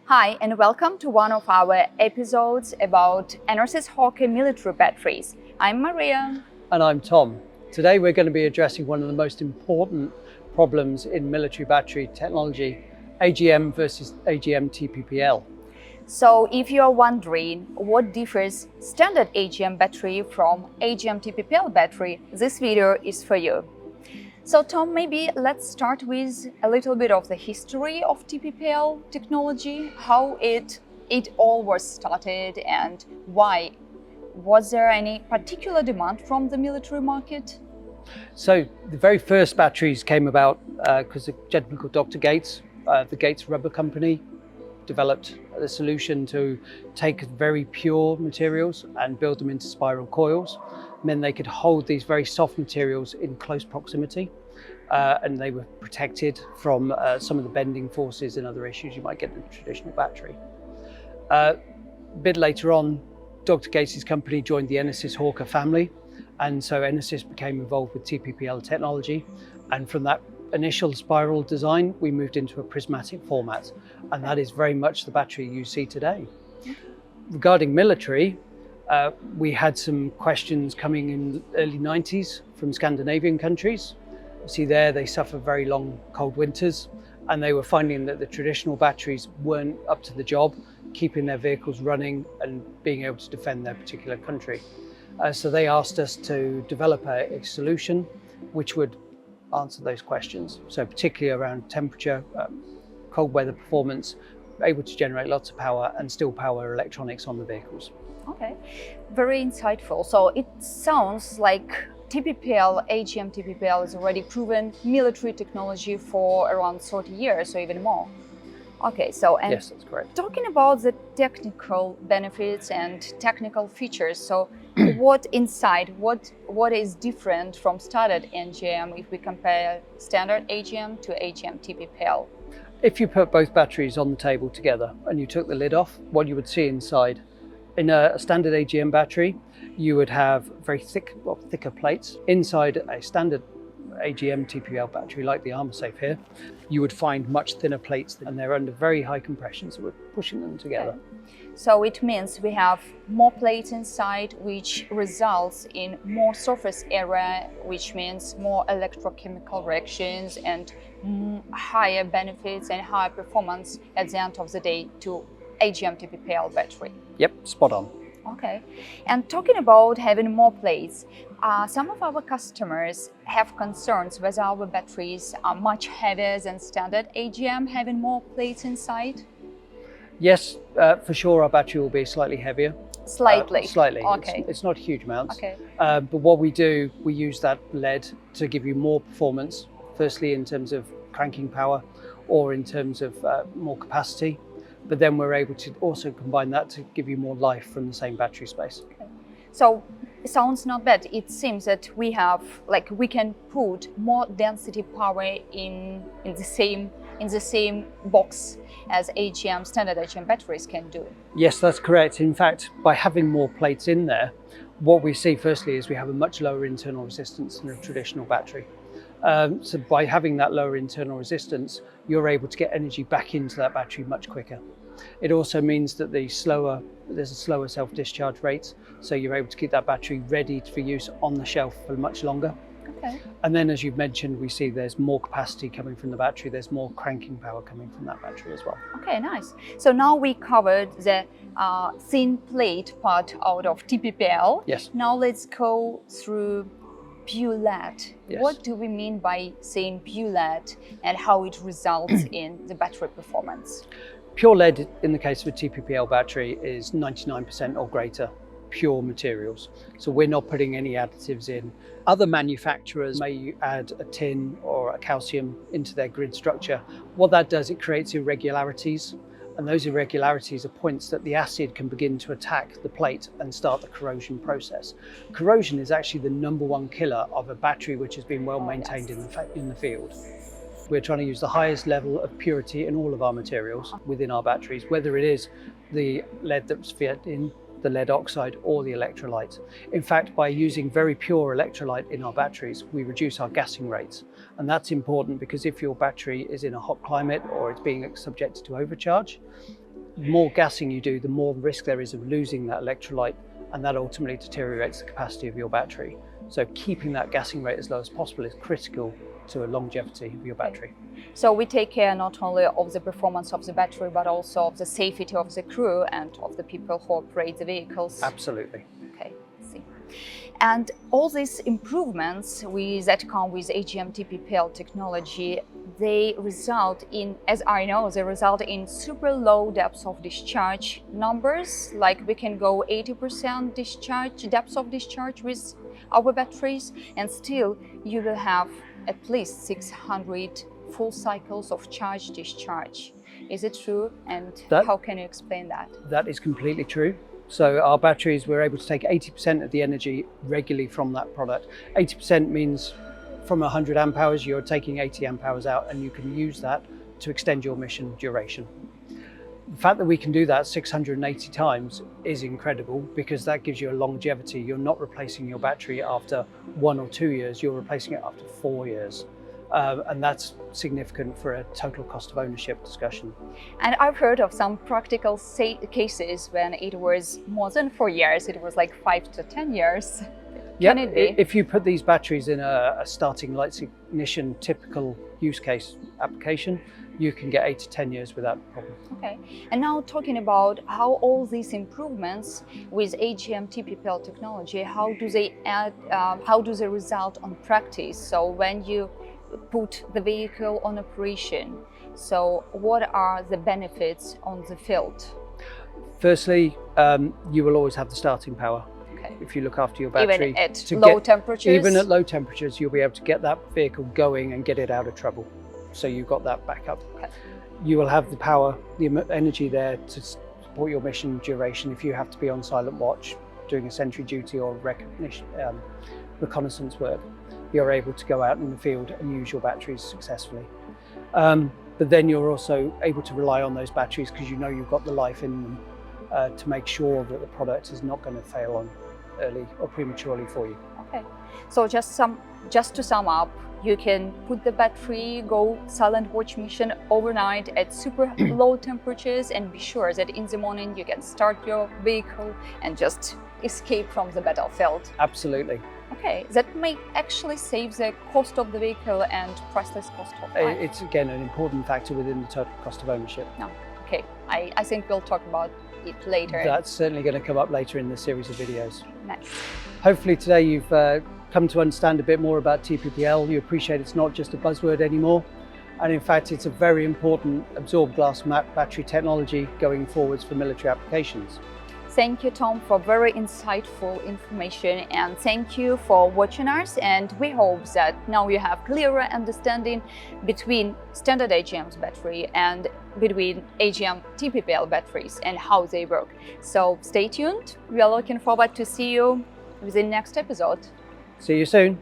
Hi, and welcome to one of our episodes about NRC's Hawker military batteries. I'm Maria. And I'm Tom. Today we're going to be addressing one of the most important problems in military battery technology, AGM versus AGM TPPL. So if you're wondering what differs standard AGM battery from AGM TPPL battery, this video is for you. So Tom, maybe let's start with a little bit of the history of TPPL technology, how it all was started and why. Was there any particular demand from the military market? So the very first batteries came about because a gentleman called Dr. Gates, the Gates Rubber Company, developed a solution to take very pure materials and build them into spiral coils. And then they could hold these very soft materials in close proximity, and they were protected from some of the bending forces and other issues you might get in a traditional battery. A bit later on, Dr. Gates' company joined the Enesys Hawker family, and so Enesys became involved with TPPL technology, and from that initial spiral design we moved into a prismatic format, and that is very much the battery you see today. Regarding military, we had some questions coming in the early 90s from Scandinavian countries. See there, they suffer very long cold winters, and they were finding that the traditional batteries weren't up to the job, keeping their vehicles running and being able to defend their particular country. So they asked us to develop a solution which would answer those questions. So particularly around temperature, cold weather performance, able to generate lots of power and still power electronics on the vehicles. Okay, very insightful. So it sounds like TPPL, AGM TPPL is already proven military technology for around 30 years or even more. Okay, so and yes, that's correct. Talking about the technical benefits and technical features, so what is different from standard AGM if we compare standard AGM to AGM TPPL? If you put both batteries on the table together and you took the lid off, what you would see inside, in a standard AGM battery, you would have very thicker plates. Inside a standard AGM TPPL battery, like the Armor Safe here, you would find much thinner plates, and they're under very high compression, so we're pushing them together. Okay. So it means we have more plates inside, which results in more surface area, which means more electrochemical reactions and higher benefits and higher performance at the end of the day to AGM TPPL battery. Yep, spot on. Okay, and talking about having more plates, some of our customers have concerns whether our batteries are much heavier than standard AGM, having more plates inside. Yes, for sure our battery will be slightly heavier. Slightly? Slightly, okay. It's not huge amounts. Okay. But what we do, we use that lead to give you more performance, firstly in terms of cranking power or in terms of more capacity. But then we're able to also combine that to give you more life from the same battery space. Okay. So it sounds not bad. It seems that we can put more density power in the same box as standard AGM batteries can do. Yes, that's correct. In fact, by having more plates in there, what we see firstly is we have a much lower internal resistance than a traditional battery. So by having that lower internal resistance, you're able to get energy back into that battery much quicker. It also means that there's a slower self-discharge rate, so you're able to keep that battery ready for use on the shelf for much longer. Okay. And then, as you've mentioned, we see there's more capacity coming from the battery, there's more cranking power coming from that battery as well. Okay, nice. So now we covered the thin plate part out of TPPL. Yes. Now let's go through pure lead. Yes. What do we mean by saying pure lead and how it results in the battery performance? Pure lead, in the case of a TPPL battery, is 99% or greater pure materials. So we're not putting any additives in. Other manufacturers may add a tin or a calcium into their grid structure. What that does, it creates irregularities, and those irregularities are points that the acid can begin to attack the plate and start the corrosion process. Corrosion is actually the #1 killer of a battery which has been well maintained in the field. We're trying to use the highest level of purity in all of our materials within our batteries, whether it is the lead that's fed in, the lead oxide or the electrolyte. In fact, by using very pure electrolyte in our batteries, we reduce our gassing rates. And that's important because if your battery is in a hot climate or it's being subjected to overcharge, the more gassing you do, the more risk there is of losing that electrolyte, and that ultimately deteriorates the capacity of your battery. So keeping that gassing rate as low as possible is critical to a longevity of your battery. So we take care not only of the performance of the battery, but also of the safety of the crew and of the people who operate the vehicles. Absolutely. Okay, I see. And all these improvements that come with AGM TPPL technology, they result in, as I know, they result in super low depths of discharge numbers. Like we can go 80% depths of discharge with our batteries, and still you will have at least 600 full cycles of charge discharge. Is it true? And how can you explain that? That is completely true. So our batteries, we're able to take 80% of the energy regularly from that product. 80% means from 100 amp hours, you're taking 80 amp hours out, and you can use that to extend your mission duration. The fact that we can do that 680 times is incredible, because that gives you a longevity. You're not replacing your battery after 1 or 2 years, you're replacing it after 4 years. And that's significant for a total cost of ownership discussion. And I've heard of some practical cases when it was more than 4 years, it was like 5 to 10 years. Can it be? If you put these batteries in a starting lights ignition typical use case application, you can get 8 to 10 years without problem. Okay, and now talking about how all these improvements with AGM TPPL technology, how do they result on practice? So when you put the vehicle on operation, so what are the benefits on the field? Firstly, you will always have the starting power. Okay. If you look after your battery. Even at low temperatures? Even at low temperatures, you'll be able to get that vehicle going and get it out of trouble. So you've got that backup. Okay. You will have the power, the energy there to support your mission duration. If you have to be on silent watch, doing a sentry duty or reconnaissance work, you're able to go out in the field and use your batteries successfully. But then you're also able to rely on those batteries because you know you've got the life in them to make sure that the product is not going to fail on early or prematurely for you. Okay, so just to sum up, you can put the battery, go silent watch mission overnight at super low temperatures, and be sure that in the morning you can start your vehicle and just escape from the battlefield. Absolutely. Okay, that may actually save the cost of the vehicle and priceless cost of life. It's again an important factor within the total cost of ownership. No. Okay, I think we'll talk about it later. That's certainly going to come up later in the series of videos. Nice. Hopefully today you've come to understand a bit more about TPPL. You appreciate it's not just a buzzword anymore, and in fact it's a very important absorbed glass battery technology going forwards for military applications. Thank you, Tom, for very insightful information, and thank you for watching us. And we hope that now you have clearer understanding between standard AGM's battery and between AGM TPPL batteries and how they work. So stay tuned. We are looking forward to see you with the next episode. See you soon.